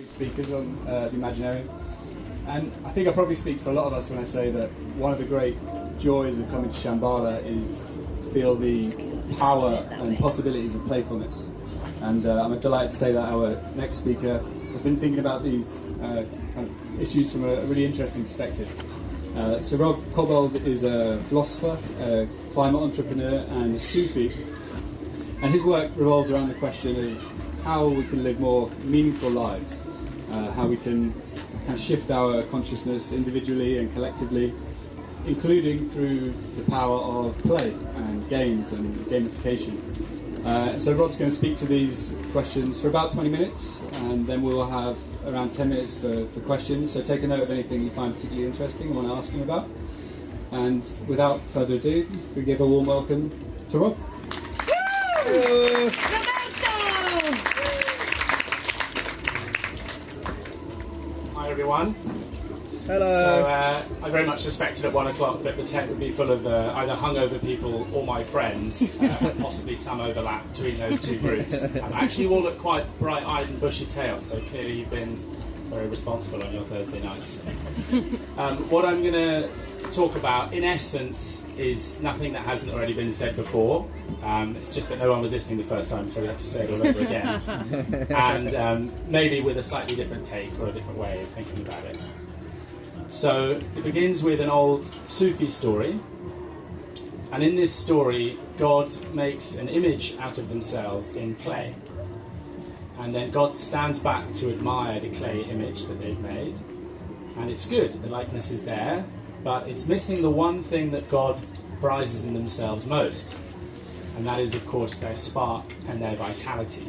speakers on the Imaginarium, and I think I probably speak for a lot of us when I say that one of the great joys of coming to Shambala is to feel the power and possibilities of playfulness. And I'm delighted to say that our next speaker has been thinking about these kind of issues from a really interesting perspective. So Rob Cobbold is a philosopher, a climate entrepreneur and a Sufi, and his work revolves around the question of how we can live more meaningful lives, how we can kind of shift our consciousness individually and collectively, including through the power of play and games and gamification. So Rob's going to speak to these questions for about 20 minutes, and then we'll have around 10 minutes for questions. So take a note of anything you find particularly interesting and want to ask him about. And without further ado, we give a warm welcome to Rob. Hi everyone. Hello. So I very much suspected at 1 o'clock that the tent would be full of either hungover people or my friends, and possibly some overlap between those two groups. And actually you all look quite bright-eyed and bushy-tailed, so clearly you've been very responsible on your Thursday nights. What I'm going to talk about, in essence, is nothing that hasn't already been said before. It's just that no one was listening the first time, so we have to say it all over again. And maybe with a slightly different take or a different way of thinking about it. So it begins with an old Sufi story. And in this story, God makes an image out of themselves in clay. And then God stands back to admire the clay image that they've made. And it's good, the likeness is there, but it's missing the one thing that God prizes in themselves most. And that is, of course, their spark and their vitality.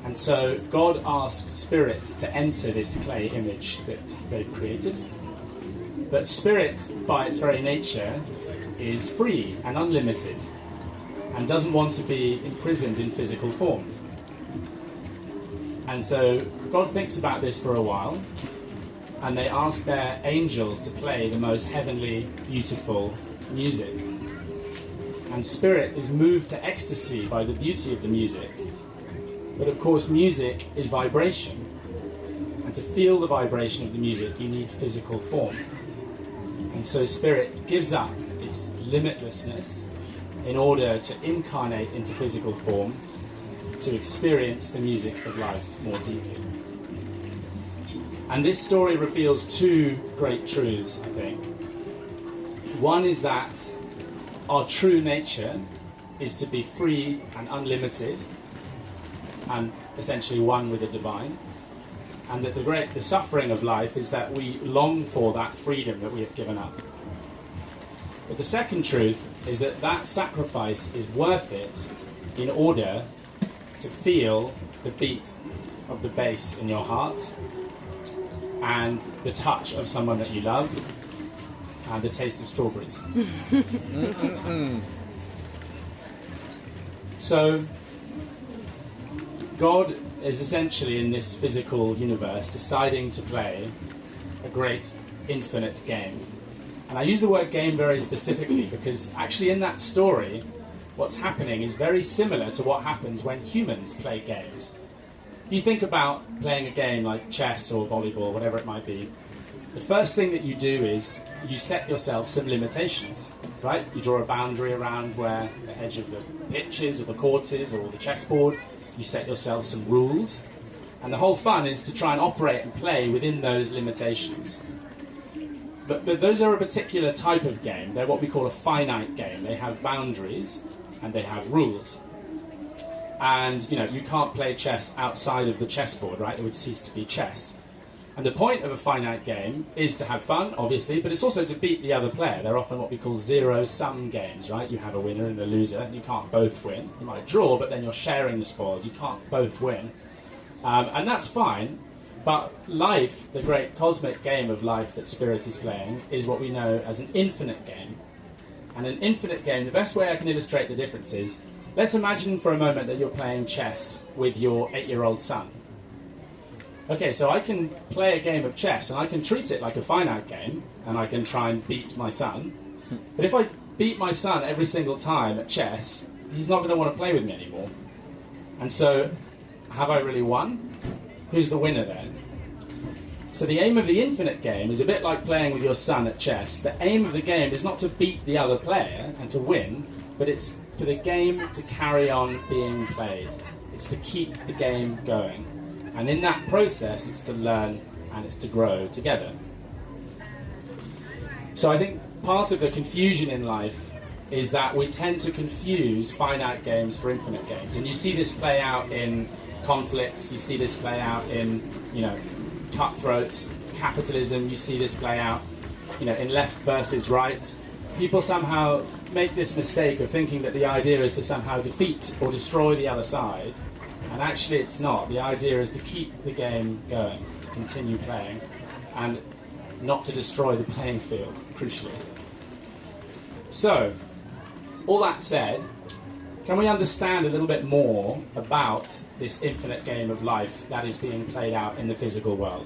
And so God asks spirit to enter this clay image that they've created. But spirit, by its very nature, is free and unlimited and doesn't want to be imprisoned in physical form. And so God thinks about this for a while, and they ask their angels to play the most heavenly, beautiful music. And spirit is moved to ecstasy by the beauty of the music. But of course, music is vibration. And to feel the vibration of the music, you need physical form. And so spirit gives up its limitlessness in order to incarnate into physical form, to experience the music of life more deeply. And this story reveals two great truths, I think. One is that our true nature is to be free and unlimited, and essentially one with the divine. And that the suffering of life is that we long for that freedom that we have given up. But the second truth is that that sacrifice is worth it in order to feel the beat of the bass in your heart, and the touch of someone that you love, and the taste of strawberries. So, God is essentially in this physical universe deciding to play a great infinite game. And I use the word game very specifically because actually in that story, what's happening is very similar to what happens when humans play games. You think about playing a game like chess or volleyball, whatever it might be. The first thing that you do is you set yourself some limitations, right? You draw a boundary around where the edge of the pitch is, or the court is, or the chessboard. You set yourself some rules. And the whole fun is to try and operate and play within those limitations. But those are a particular type of game. They're what we call a finite game. They have boundaries and they have rules. And, you can't play chess outside of the chessboard, right? It would cease to be chess. And the point of a finite game is to have fun, obviously, but it's also to beat the other player. They're often what we call zero-sum games, right? You have a winner and a loser, and you can't both win. You might draw, but then you're sharing the spoils. You can't both win. And that's fine, but life, the great cosmic game of life that spirit is playing, is what we know as an infinite game. And an infinite game, the best way I can illustrate the difference is, let's imagine for a moment that you're playing chess with your 8-year-old son. Okay, so I can play a game of chess and I can treat it like a finite game and I can try and beat my son. But if I beat my son every single time at chess, he's not going to want to play with me anymore. And so, have I really won? who's the winner then? So the aim of the infinite game is a bit like playing with your son at chess. The aim of the game is not to beat the other player and to win, but it's for the game to carry on being played. It's to keep the game going. And in that process, it's to learn and it's to grow together. So I think part of the confusion in life is that we tend to confuse finite games for infinite games. And you see this play out in conflicts, you see this play out in, cutthroats, capitalism, you see this play out, in left versus right. People somehow make this mistake of thinking that the idea is to somehow defeat or destroy the other side, and actually it's not. The idea is to keep the game going, to continue playing, and not to destroy the playing field, crucially. So, all that said, can we understand a little bit more about this infinite game of life that is being played out in the physical world?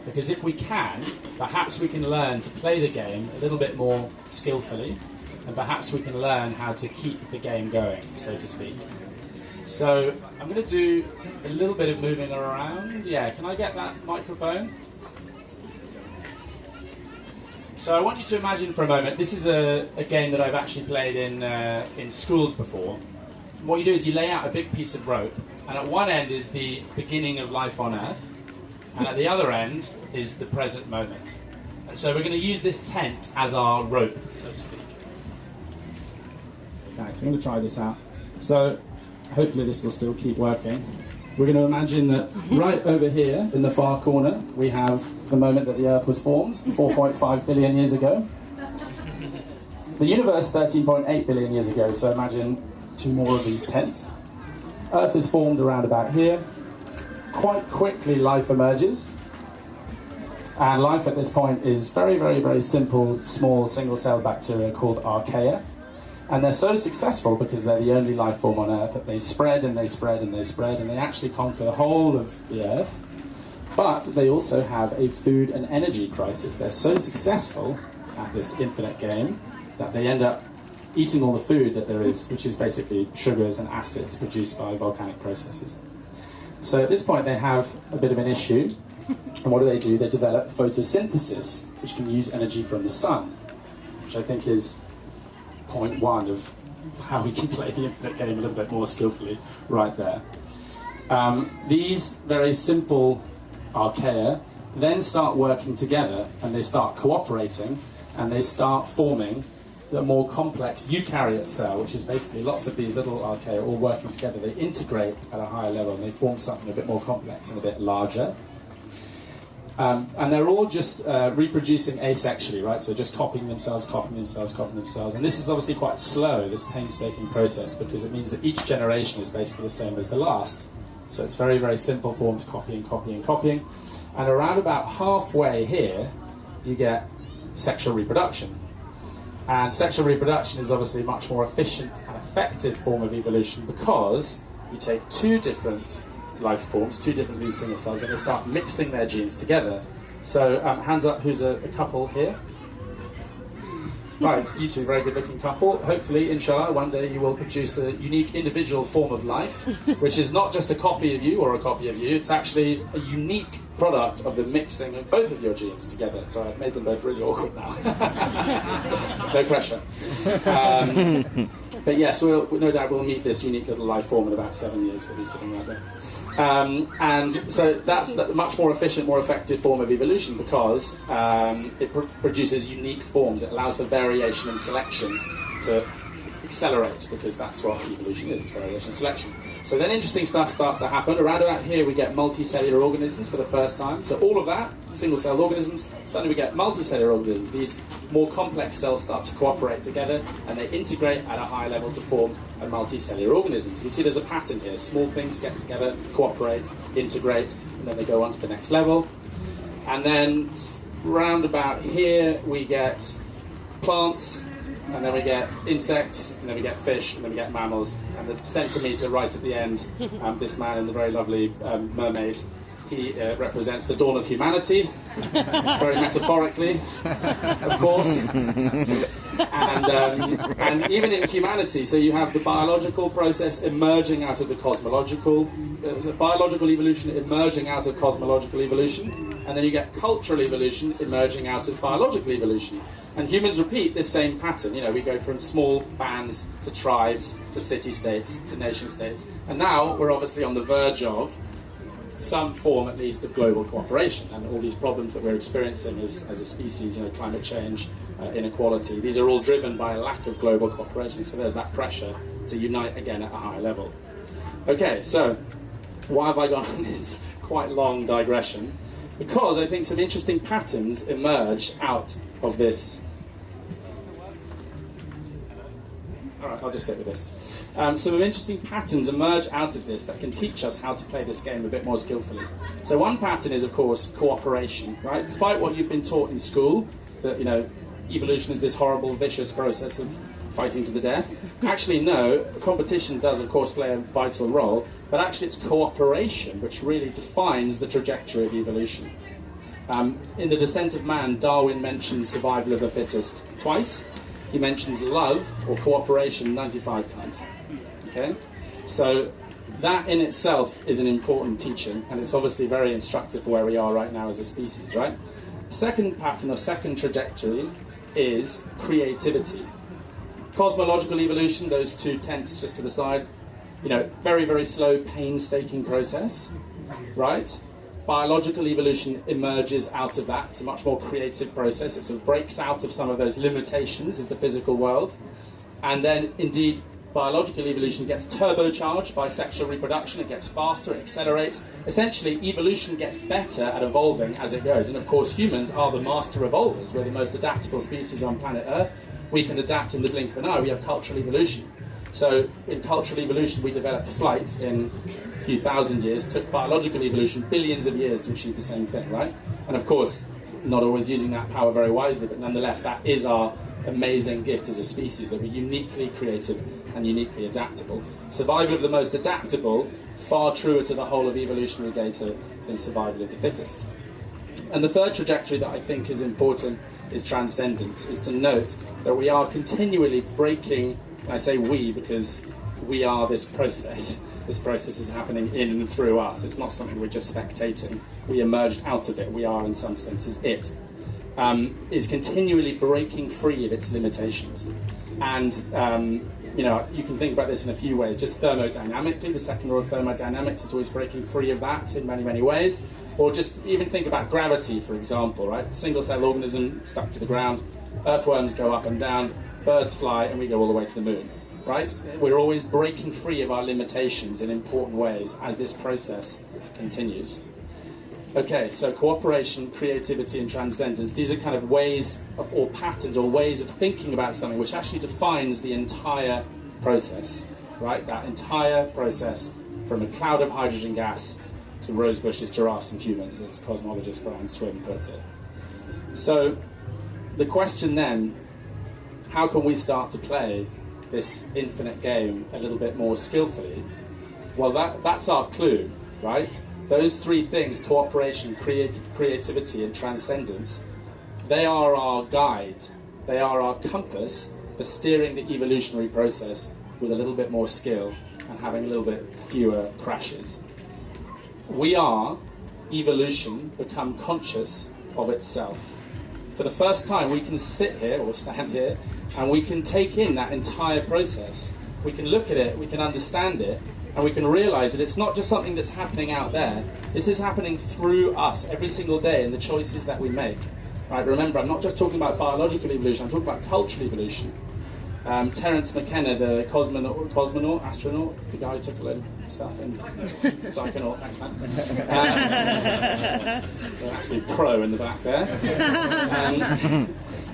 Because if we can, perhaps we can learn to play the game a little bit more skillfully, and perhaps we can learn how to keep the game going, so to speak. So I'm going to do a little bit of moving around. Yeah, can I get that microphone? So I want you to imagine for a moment, this is a game that I've actually played in schools before. What you do is you lay out a big piece of rope, and at one end is the beginning of life on Earth, and at the other end is the present moment. And so we're going to use this tent as our rope, so to speak. Thanks, I'm going to try this out. So hopefully this will still keep working. We're going to imagine that right over here in the far corner we have the moment that the Earth was formed, 4.5 billion years ago. The universe 13.8 billion years ago, so imagine two more of these tents. Earth is formed around about here. Quite quickly life emerges. And life at this point is very, very, very simple, small single-celled bacteria called archaea. And they're so successful because they're the only life form on Earth that they spread and they spread and they spread and they actually conquer the whole of the Earth. But they also have a food and energy crisis. They're so successful at this infinite game that they end up eating all the food that there is, which is basically sugars and acids produced by volcanic processes. So at this point they have a bit of an issue. And what do? They develop photosynthesis, which can use energy from the sun, which I think is point one of how we can play the infinite game a little bit more skillfully right there. These very simple archaea then start working together and they start cooperating and they start forming the more complex eukaryote cell, which is basically lots of these little archaea all working together. They integrate at a higher level and they form something a bit more complex and a bit larger. And they're all just reproducing asexually, right? So just copying themselves. And this is obviously quite slow, this painstaking process, because it means that each generation is basically the same as the last. So it's very, very simple forms, copying. And around about halfway here, you get sexual reproduction. And sexual reproduction is obviously a much more efficient and effective form of evolution because you take two different life forms, two different of these single cells, and they start mixing their genes together. So hands up who's a couple here. Right, you two, very good looking couple. Hopefully, inshallah, one day you will produce a unique individual form of life, which is not just a copy of you or a copy of you, it's actually a unique product of the mixing of both of your genes together. So I've made them both really awkward now. No pressure. But yes, no doubt we'll meet this unique little life form in about 7 years. He'll be sitting right there. And so that's the much more efficient, more effective form of evolution because it produces unique forms. It allows for variation and selection to accelerate because that's what evolution is, it's variation and selection. So then interesting stuff starts to happen. Around about here we get multicellular organisms for the first time. So all of that, single-celled organisms, suddenly we get multicellular organisms. These more complex cells start to cooperate together and they integrate at a high level to form a multicellular organism. So you see there's a pattern here. Small things get together, cooperate, integrate, and then they go on to the next level. And then round about here we get plants, and then we get insects, and then we get fish, and then we get mammals, and the centimetre right at the end, this man and the very lovely mermaid He represents the dawn of humanity, very metaphorically, of course. And even in humanity, so you have the biological process emerging out of the cosmological, biological evolution emerging out of cosmological evolution, and then you get cultural evolution emerging out of biological evolution. And humans repeat this same pattern. You know, we go from small bands to tribes to city-states to nation-states, and now we're obviously on the verge of some form, at least, of global cooperation. And all these problems that we're experiencing as a species, you know, climate change, inequality, these are all driven by a lack of global cooperation. So there's that pressure to unite again at a higher level. Okay, so why have I gone on this quite long digression? Because I think some interesting patterns emerge out of this. All right, I'll just stick with this. Some interesting patterns emerge out of this that can teach us how to play this game a bit more skillfully. So one pattern is, of course, cooperation, right? Despite what you've been taught in school, that, you know, evolution is this horrible, vicious process of fighting to the death. Actually, no, competition does, of course, play a vital role, but actually it's cooperation which really defines the trajectory of evolution. In The Descent of Man, Darwin mentions survival of the fittest twice. He mentions love or cooperation 95 times. Okay? So that in itself is an important teaching, and it's obviously very instructive for where we are right now as a species, right? Second pattern or second trajectory is creativity. Cosmological evolution, those two tents just to the side, you know, very, very slow, painstaking process, right? Biological evolution emerges out of that. It's a much more creative process. It sort of breaks out of some of those limitations of the physical world. And then, indeed, biological evolution gets turbocharged by sexual reproduction. It gets faster, it accelerates. Essentially, evolution gets better at evolving as it goes. And of course, humans are the master evolvers. We're the most adaptable species on planet Earth. We can adapt in the blink of an eye. We have cultural evolution. So in cultural evolution, we developed flight in a few thousand years. It took biological evolution billions of years to achieve the same thing, right? And of course, not always using that power very wisely, but nonetheless, that is our amazing gift as a species, that we're uniquely creative and uniquely adaptable. Survival of the most adaptable, far truer to the whole of evolutionary data than survival of the fittest. And the third trajectory that I think is important is transcendence, is to note that we are continually breaking, and I say we because we are this process. This process is happening in and through us. It's not something we're just spectating. We emerged out of it. We are, in some senses, it. Is continually breaking free of its limitations. And, you know, you can think about this in a few ways. Just thermodynamically, the second law of thermodynamics is always breaking free of that in many, many ways. Or just even think about gravity, for example, right? Single-cell organism stuck to the ground. Earthworms go up and down. Birds fly, and we go all the way to the moon, right? We're always breaking free of our limitations in important ways as this process continues. Okay, so cooperation, creativity, and transcendence, these are kind of ways or patterns or ways of thinking about something which actually defines the entire process, right? That entire process from a cloud of hydrogen gas to rose bushes, giraffes, and humans, as cosmologist Brian Swim puts it. So the question then, how can we start to play this infinite game a little bit more skillfully? Well, that's our clue, right? Those three things, cooperation, creativity, and transcendence, they are our guide. They are our compass for steering the evolutionary process with a little bit more skill and having a little bit fewer crashes. We are, evolution, become conscious of itself. For the first time, we can sit here, or stand here, and we can take in that entire process. We can look at it, we can understand it, and we can realize that it's not just something that's happening out there. This is happening through us every single day in the choices that we make. Right? Remember, I'm not just talking about biological evolution, I'm talking about cultural evolution. Terence McKenna, the cosmonaut, astronaut, the guy who took a load of stuff in Psychonaut, thanks man. Actually pro in the back there.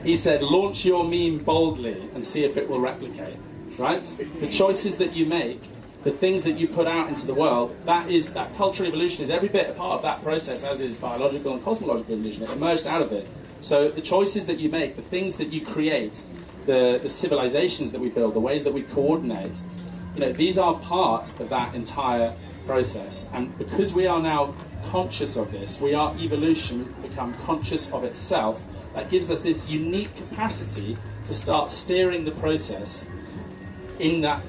He said, launch your meme boldly and see if it will replicate. Right? The choices that you make, the things that you put out into the world, that cultural evolution is every bit a part of that process, as is biological and cosmological evolution. It emerged out of it. So the choices that you make, the things that you create, the civilizations that we build, the ways that we coordinate, you know, these are part of that entire process. And because we are now conscious of this. We are evolution, become conscious of itself. That gives us this unique capacity to start steering the process in that,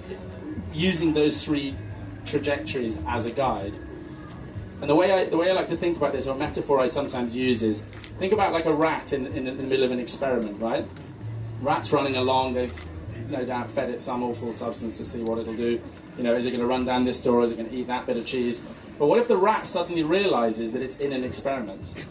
using those three trajectories as a guide. And the way I like to think about this, or a metaphor I sometimes use, is think about like a rat in the middle of an experiment, right? Rat's running along, they've no doubt fed it some awful substance to see what it'll do. You know, is it going to run down this door, or is it going to eat that bit of cheese? But what if the rat suddenly realizes that it's in an experiment?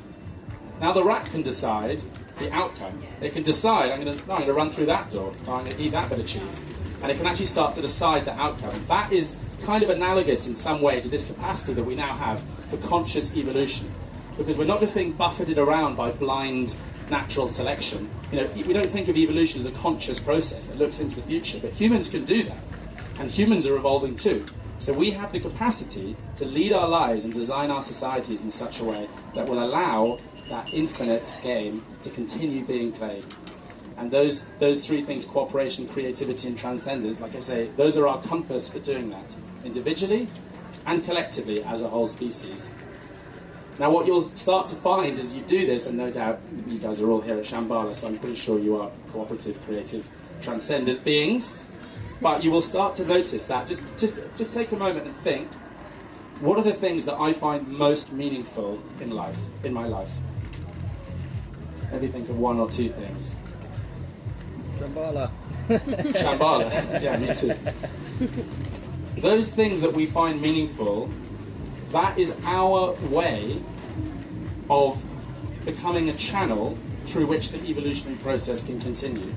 Now the rat can decide the outcome. It can decide, I'm going to run through that door, or I'm going to eat that bit of cheese. And it can actually start to decide the outcome. That is kind of analogous in some way to this capacity that we now have for conscious evolution. Because we're not just being buffeted around by blind natural selection. You know, we don't think of evolution as a conscious process that looks into the future, but humans can do that. And humans are evolving too. So we have the capacity to lead our lives and design our societies in such a way that will allow that infinite game to continue being played. And those three things, cooperation, creativity, and transcendence, like I say, those are our compass for doing that, individually and collectively as a whole species. Now what you'll start to find as you do this, and no doubt you guys are all here at Shambala, so I'm pretty sure you are cooperative, creative, transcendent beings, but you will start to notice that, just take a moment and think, what are the things that I find most meaningful in life, in my life? Maybe think of one or two things. Shambala. Shambala, yeah, me too. Those things that we find meaningful, that is our way of becoming a channel through which the evolutionary process can continue.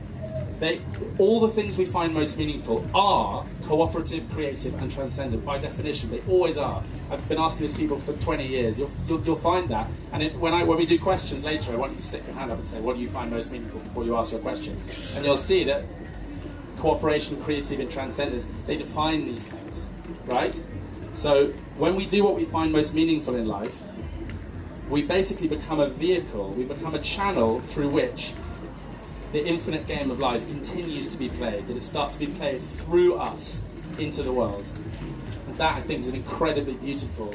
All the things we find most meaningful are cooperative, creative, and transcendent by definition. They always are. I've been asking these people for 20 years. You'll find that. And when we do questions later, I want you to stick your hand up and say, what do you find most meaningful before you ask your question? And you'll see that cooperation, creative, and transcendence, they define these things, right? So when we do what we find most meaningful in life, we basically become a vehicle, we become a channel through which the infinite game of life continues to be played, that it starts to be played through us into the world. And that, I think, is an incredibly beautiful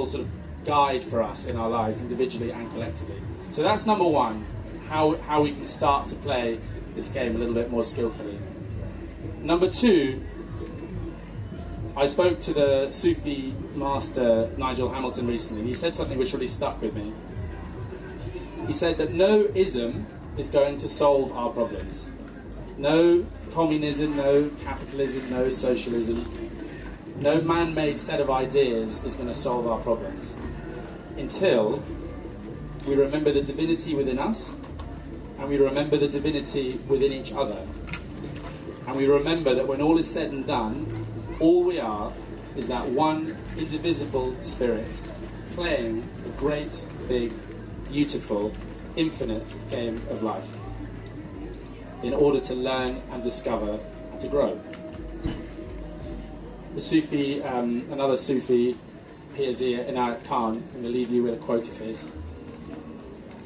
sort of guide for us in our lives, individually and collectively. So that's number one, how we can start to play this game a little bit more skillfully. Number two, I spoke to the Sufi master Nigel Hamilton recently, and he said something which really stuck with me. He said that no ism is going to solve our problems. No communism, no capitalism, no socialism, no man-made set of ideas is going to solve our problems until we remember the divinity within us, and we remember the divinity within each other. And we remember that when all is said and done, all we are is that one indivisible spirit playing a great, big, beautiful, infinite game of life in order to learn and discover and to grow. The Sufi, another Sufi, Piazir Inayat Khan, I'm going to leave you with a quote of his.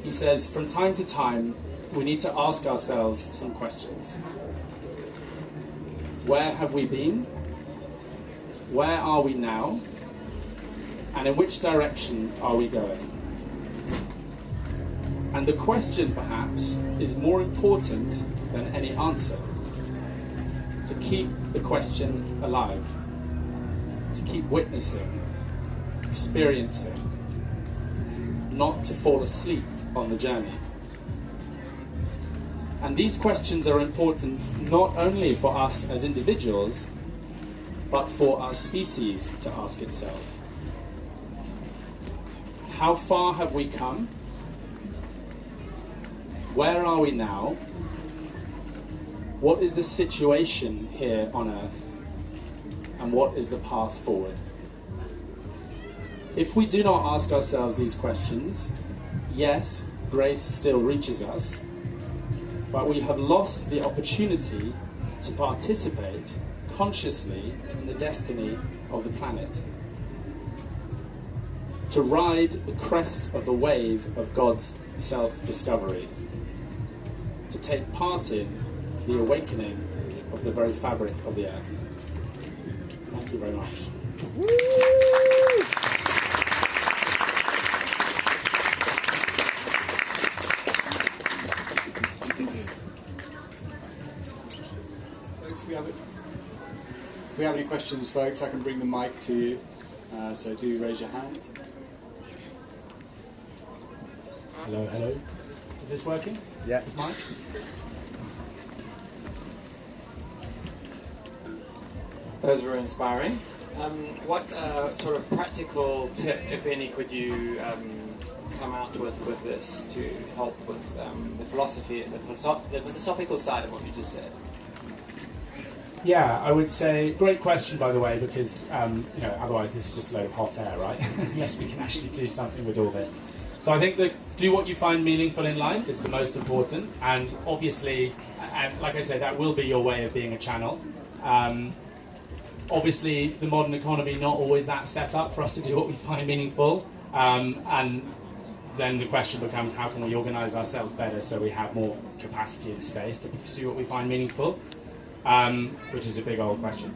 He says, from time to time, we need to ask ourselves some questions. Where have we been? Where are we now? And in which direction are we going? And the question, perhaps, is more important than any answer. To keep the question alive. To keep witnessing, experiencing. Not to fall asleep on the journey. And these questions are important not only for us as individuals, but for our species to ask itself. How far have we come? Where are we now? What is the situation here on Earth? And what is the path forward? If we do not ask ourselves these questions, yes, grace still reaches us, but we have lost the opportunity to participate consciously in the destiny of the planet. To ride the crest of the wave of God's self-discovery. To take part in the awakening of the very fabric of the earth. Thank you very much. we have any questions, folks, I can bring the mic to you. So do raise your hand. Hello, hello. Is this working? Yeah. Is mine? Those were inspiring. What sort of practical tip, if any, could you come out with this to help with the philosophy, the philosophical side of what you just said? Yeah, I would say, great question, by the way, because otherwise this is just a load of hot air, right? Yes, we can actually do something with all this. So I think that do what you find meaningful in life is the most important, and obviously, and like I say, that will be your way of being a channel. Obviously, the modern economy not always that set up for us to do what we find meaningful, and then the question becomes how can we organise ourselves better so we have more capacity and space to pursue what we find meaningful, which is a big old question.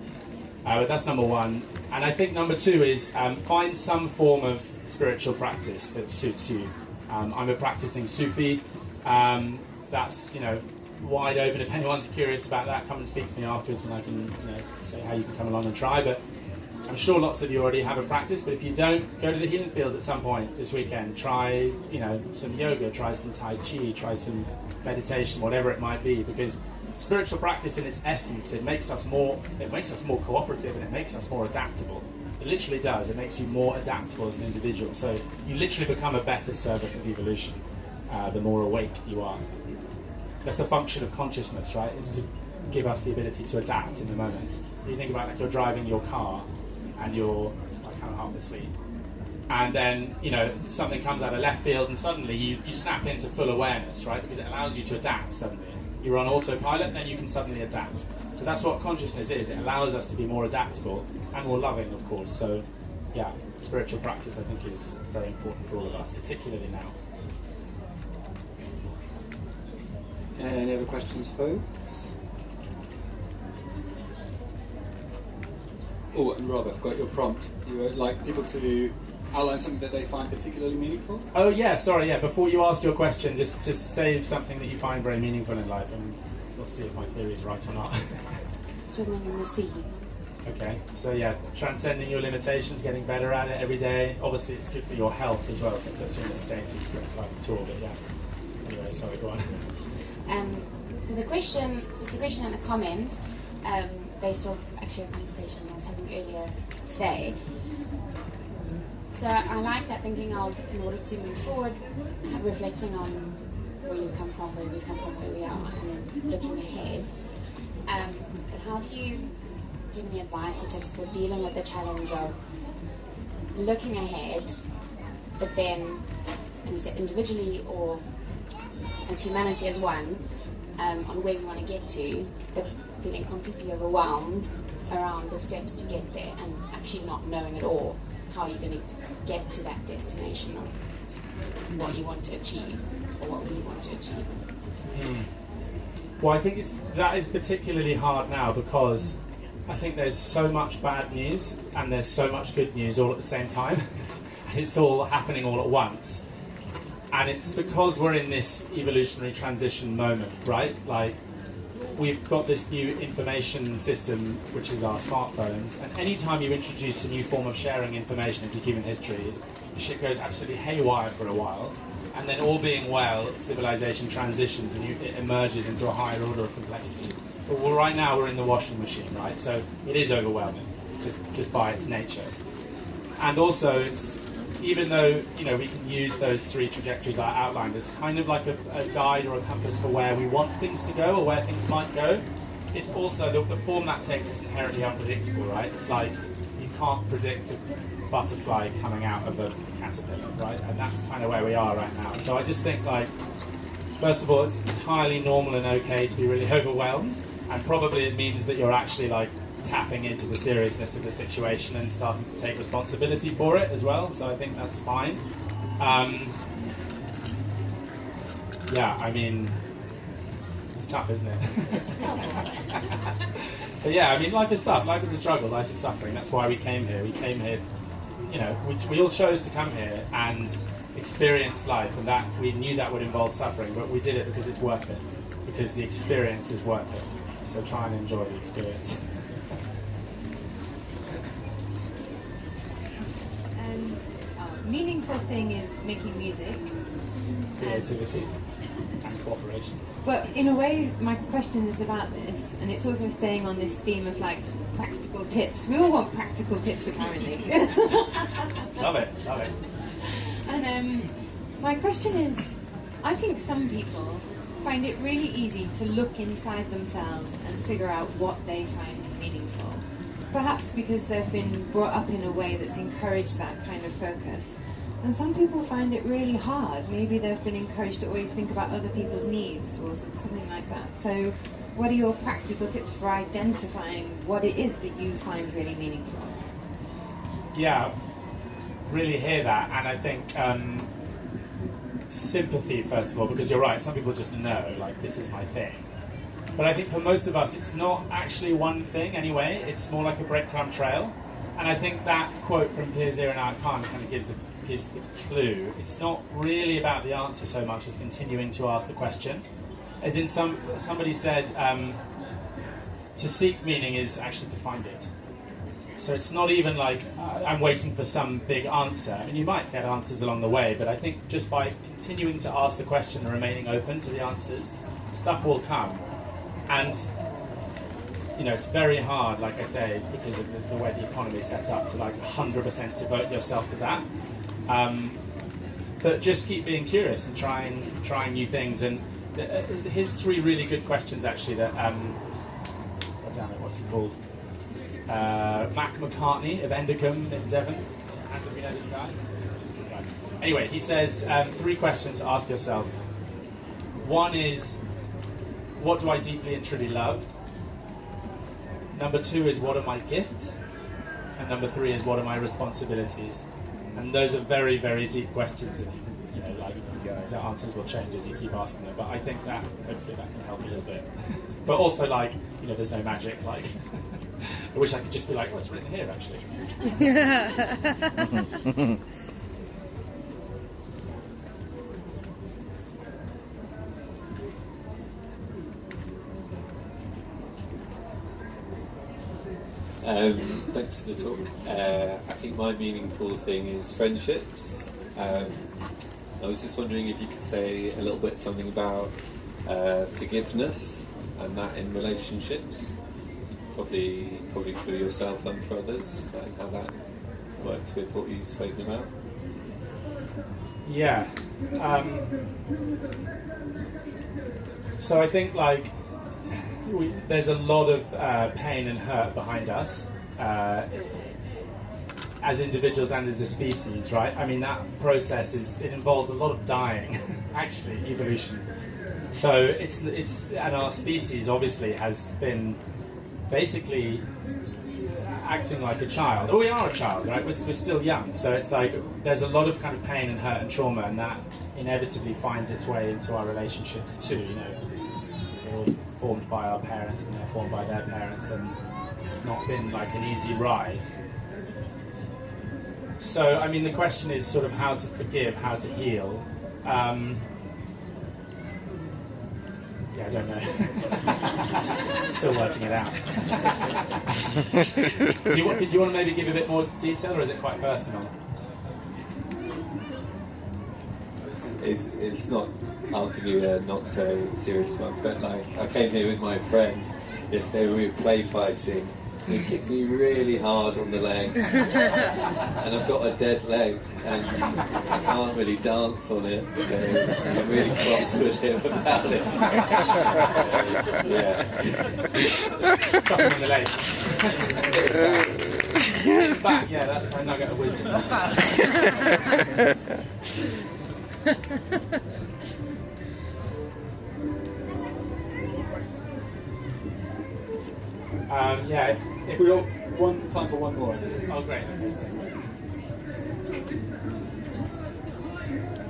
But that's number one. And I think number two is find some form of spiritual practice that suits you. I'm a practicing Sufi. That's, wide open. If anyone's curious about that, come and speak to me afterwards and I can say how you can come along and try. But I'm sure lots of you already have a practice, but if you don't, go to the healing fields at some point this weekend. Try, some yoga, try some Tai Chi, try some meditation, whatever it might be, because spiritual practice in its essence, it makes us more cooperative and it makes us more adaptable. It literally does. It makes you more adaptable as an individual. So you literally become a better servant of evolution the more awake you are. That's a function of consciousness, right? It's to give us the ability to adapt in the moment. You think about you're driving your car and you're kind of half asleep. And then, something comes out of left field and suddenly you snap into full awareness, right? Because it allows you to adapt suddenly. You're on autopilot, then you can suddenly adapt. So that's what consciousness is. It allows us to be more adaptable and more loving, of course. So, yeah, spiritual practice, I think, is very important for all of us, particularly now. Any other questions, folks? Oh, and Rob, I forgot your prompt. You would like people to outline something that they find particularly meaningful? Oh, yeah, sorry, yeah. Before you ask your question, just say something that you find very meaningful in life, and we'll see if my theory is right or not. Swimming in the sea. Okay, so yeah, transcending your limitations, getting better at it every day. Obviously, it's good for your health as well, so it puts you in a state to experience life at all, but yeah. Anyway, sorry, go on. So it's a question and a comment based off actually a conversation I was having earlier today. So I like that thinking of, in order to move forward, reflecting on where you've come from, where we've come from, where we are, and then looking ahead. But how do you give any advice or tips for dealing with the challenge of looking ahead, but then, and you said individually or as humanity as one, on where we want to get to, but feeling completely overwhelmed around the steps to get there and actually not knowing at all how you're going to get to that destination of what you want to achieve or what we want to achieve. Well, I think that is particularly hard now because I think there's so much bad news and there's so much good news all at the same time. It's all happening all at once. And it's because we're in this evolutionary transition moment, right? Like, we've got this new information system, which is our smartphones, and anytime you introduce a new form of sharing information into human history, shit goes absolutely haywire for a while, and then all being well, civilization transitions and it emerges into a higher order of complexity. But right now we're in the washing machine, right? So it is overwhelming, just by its nature. And also, it's even though we can use those three trajectories I outlined as kind of like a guide or a compass for where we want things to go or where things might go, it's also the form that takes is inherently unpredictable, right? It's like you can't predict a butterfly coming out of a caterpillar, right? And that's kind of where we are right now. So I just think, like, first of all, it's entirely normal and okay to be really overwhelmed, and probably it means that you're actually like tapping into the seriousness of the situation and starting to take responsibility for it as well, so I think that's fine. Yeah, I mean, it's tough, isn't it? But yeah, I mean, life is tough, life is a struggle, life is suffering, that's why we came here. We came here to, we all chose to come here and experience life, and that we knew that would involve suffering, but we did it because it's worth it, because the experience is worth it, so try and enjoy the experience. meaningful thing is making music. Creativity and cooperation. But in a way, my question is about this, and it's also staying on this theme of like practical tips. We all want practical tips, apparently. Love it, love it. And my question is, I think some people find it really easy to look inside themselves and figure out what they find meaningful. Perhaps because they've been brought up in a way that's encouraged that kind of focus. And some people find it really hard. Maybe they've been encouraged to always think about other people's needs or something like that. So what are your practical tips for identifying what it is that you find really meaningful? Yeah, really hear that. And I think sympathy, first of all, because you're right, some people just know, like, this is my thing. But I think for most of us, it's not actually one thing anyway. It's more like a breadcrumb trail. And I think that quote from Piers Khan kind of gives the clue. It's not really about the answer so much as continuing to ask the question. As in somebody said, to seek meaning is actually to find it. So it's not even like I'm waiting for some big answer. I mean, you might get answers along the way, but I think just by continuing to ask the question and remaining open to the answers, stuff will come. And you know, it's very hard, like I say, because of the way the economy is set up, to like 100% devote yourself to that. But just keep being curious and trying new things. And here's 3 really good questions actually that what's he called? Mac McCartney of Endicombe in Devon. Hands up, you know this guy? He's a good guy. Anyway, he says 3 questions to ask yourself. One is, what do I deeply and truly love? Number 2 is, what are my gifts? And number 3 is, what are my responsibilities? And those are very, very deep questions. If you know, like, the answers will change as you keep asking them. But I think that hopefully that can help a little bit. But also, like, you know, there's no magic. Like, I wish I could just be like, oh, it's written here actually. Thanks for the talk. I think my meaningful thing is friendships. I was just wondering if you could say a little bit something about forgiveness and that in relationships, probably for yourself and for others, and how that works with what you've spoken about. Yeah. So I think like there's a lot of pain and hurt behind us as individuals and as a species, right? I mean, that process it involves a lot of dying, actually, evolution. So it's and our species obviously has been basically acting like a child. Oh, we are a child, right? We're still young. So it's like there's a lot of kind of pain and hurt and trauma, and that inevitably finds its way into our relationships too. You know, we're all formed by our parents and they're formed by their parents, and it's not been like an easy ride. So, I mean, the question is sort of how to forgive, how to heal. Yeah, I don't know. Still working it out. Do you want to maybe give a bit more detail, or is it quite personal? It's not. I'll give you a not so serious one. But like, I came here with my friend yesterday. We were play fighting. He kicked me really hard on the leg, and I've got a dead leg, and I can't really dance on it, so I'm really cross with him about it. Yeah. Something on the leg. Back, yeah, that's my nugget of wisdom. Yeah, if we got time for one more. Oh, great.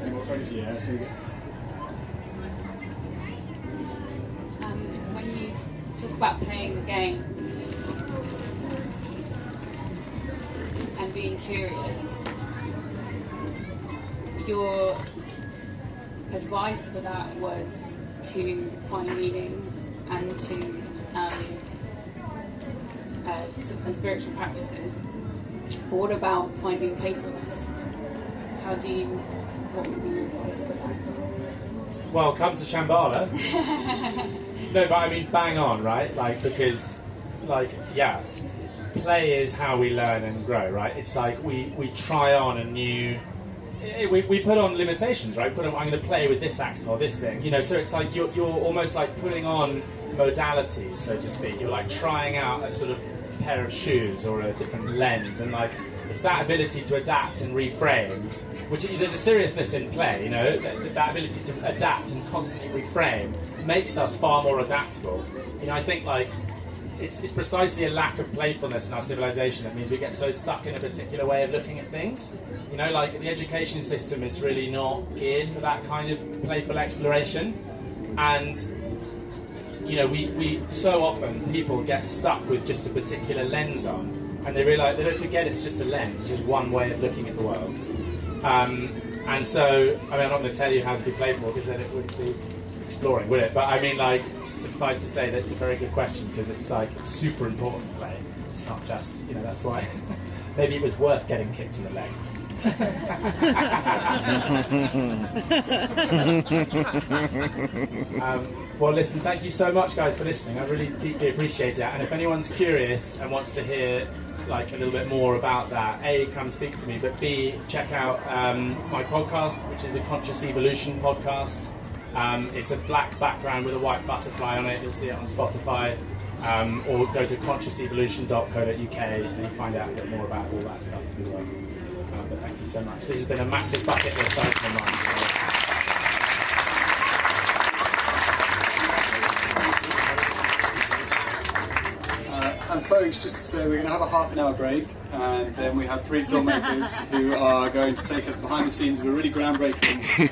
Any more for you? Yeah, so When you talk about playing the game and being curious, your advice for that was to find meaning and to and spiritual practices. But what about finding playfulness? How what would be your advice for that? Well, come to Shambala. No, but I mean, bang on, right? Like, because, like, yeah, play is how we learn and grow, right? It's like we try on a new... We put on limitations, right? I'm going to play with this accent or this thing, you know. So it's like you're almost like putting on modalities, so to speak. You're like trying out a sort of pair of shoes or a different lens, and like it's that ability to adapt and reframe. Which there's a seriousness in play, you know. That ability to adapt and constantly reframe makes us far more adaptable. You know, I think like it's precisely a lack of playfulness in our civilization that means we get so stuck in a particular way of looking at things. You know, like the education system is really not geared for that kind of playful exploration. And, you know, we so often people get stuck with just a particular lens on, and they realise, they don't forget it's just a lens, it's just one way of looking at the world. And so, I mean, I'm not going to tell you how to be playful because then it would be exploring, would it? But I mean, like, suffice to say that it's a very good question because it's like it's super important to play. It's not just, you know, that's why maybe it was worth getting kicked in the leg. Well, listen, thank you so much, guys, for listening. I really deeply appreciate it. And if anyone's curious and wants to hear like a little bit more about that, A, come speak to me, but B, check out my podcast, which is the Conscious Evolution podcast. It's a black background with a white butterfly on it. You'll see it on Spotify. Or go to consciousevolution.co.uk and you find out a bit more about all that stuff as well. But thank you so much. This has been a massive bucket list item of mine. And folks, just to say, we're going to have a half an hour break, and then we have 3 filmmakers who are going to take us behind the scenes of a really groundbreaking